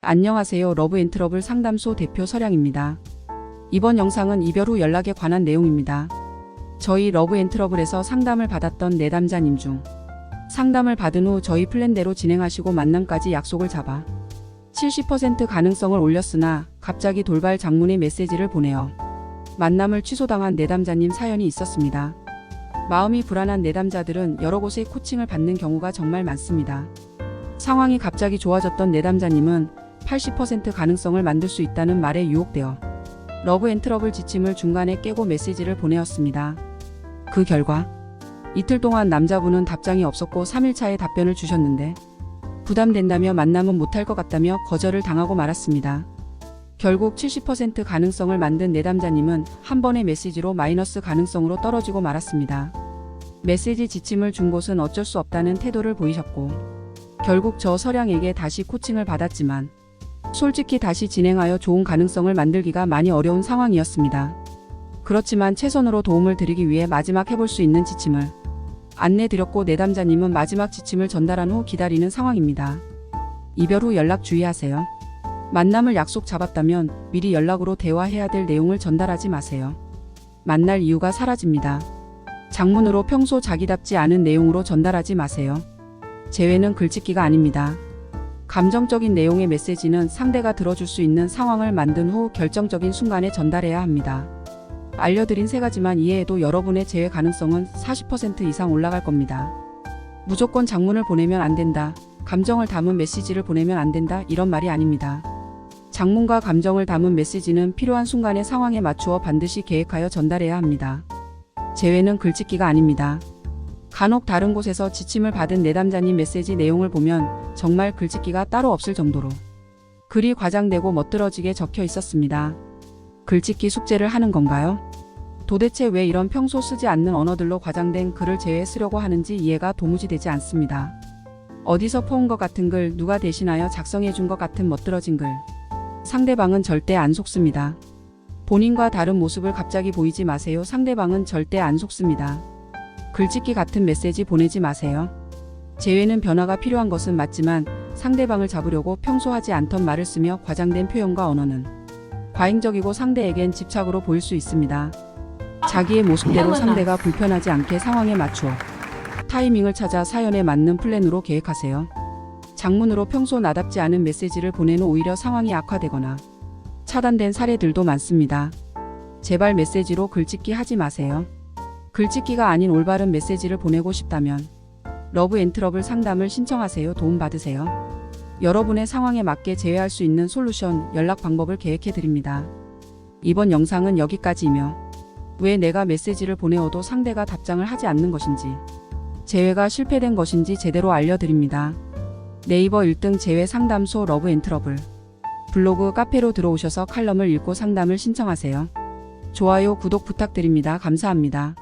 안녕하세요. 러브앤트러블 상담소 대표 서량입니다. 이번 영상은 이별 후 연락에 관한 내용입니다. 저희 러브앤트러블에서 상담을 받았던 내담자님 중 상담을 받은 후 저희 플랜대로 진행하시고 만남까지 약속을 잡아 70% 가능성을 올렸으나 갑자기 돌발 장문의 메시지를 보내어 만남을 취소당한 내담자님 사연이 있었습니다. 마음이 불안한 내담자들은 여러 곳의 코칭을 받는 경우가 정말 많습니다. 상황이 갑자기 좋아졌던 내담자님은 80% 가능성을 만들 수 있다는 말에 유혹되어 러브앤트러블 지침을 중간에 깨고 메시지를 보내었습니다. 그 결과 이틀 동안 남자분은 답장이 없었고 3일차에 답변을 주셨는데 부담된다며 만남은 못할 것 같다며 거절을 당하고 말았습니다. 결국 70% 가능성을 만든 내담자님은 한 번의 메시지로 마이너스 가능성으로 떨어지고 말았습니다. 메시지 지침을 준 곳은 어쩔 수 없다는 태도를 보이셨고 결국 저 서량에게 다시 코칭을 받았지만 솔직히 다시 진행하여 좋은 가능성을 만들기가 많이 어려운 상황이었습니다. 그렇지만 최선으로 도움을 드리기 위해 마지막 해볼 수 있는 지침을 안내드렸고 내담자님은 마지막 지침을 전달한 후 기다리는 상황입니다. 이별 후 연락 주의하세요. 만남을 약속 잡았다면 미리 연락으로 대화해야 될 내용을 전달하지 마세요. 만날 이유가 사라집니다. 장문으로 평소 자기답지 않은 내용으로 전달하지 마세요. 재회는 글짓기가 아닙니다. 감정적인 내용의 메시지는 상대가 들어줄 수 있는 상황을 만든 후 결정적인 순간에 전달해야 합니다. 알려드린 세 가지만 이해해도 여러분의 재회 가능성은 40% 이상 올라갈 겁니다. 무조건 장문을 보내면 안 된다. 감정을 담은 메시지를 보내면 안 된다. 이런 말이 아닙니다. 장문과 감정을 담은 메시지는 필요한 순간의 상황에 맞추어 반드시 계획하여 전달해야 합니다. 재회는 글짓기가 아닙니다. 간혹 다른 곳에서 지침을 받은 내담자님 메시지 내용을 보면 정말 글짓기가 따로 없을 정도로 글이 과장되고 멋들어지게 적혀 있었습니다. 글짓기 숙제를 하는 건가요? 도대체 왜 이런 평소 쓰지 않는 언어들로 과장된 글을 제외 쓰려고 하는지 이해가 도무지 되지 않습니다. 어디서 퍼온 것 같은 글, 누가 대신하여 작성해 준 것 같은 멋들어진 글. 상대방은 절대 안 속습니다. 본인과 다른 모습을 갑자기 보이지 마세요. 상대방은 절대 안 속습니다. 글짓기 같은 메시지 보내지 마세요. 재회는 변화가 필요한 것은 맞지만 상대방을 잡으려고 평소 하지 않던 말을 쓰며 과장된 표현과 언어는 과잉적이고 상대에겐 집착으로 보일 수 있습니다. 자기의 모습대로 상대가 불편하지 않게 상황에 맞추어 타이밍을 찾아 사연에 맞는 플랜으로 계획하세요. 장문으로 평소 나답지 않은 메시지를 보낸 후 오히려 상황이 악화되거나 차단된 사례들도 많습니다. 제발 메시지로 글짓기 하지 마세요. 글짓기가 아닌 올바른 메시지를 보내고 싶다면 러브앤트러블 상담을 신청하세요. 도움받으세요. 여러분의 상황에 맞게 제외할 수 있는 솔루션, 연락 방법을 계획해 드립니다. 이번 영상은 여기까지이며 왜 내가 메시지를 보내어도 상대가 답장을 하지 않는 것인지, 제외가 실패된 것인지 제대로 알려드립니다. 네이버 1등 제외 상담소 러브앤트러블 블로그 카페로 들어오셔서 칼럼을 읽고 상담을 신청하세요. 좋아요, 구독 부탁드립니다. 감사합니다.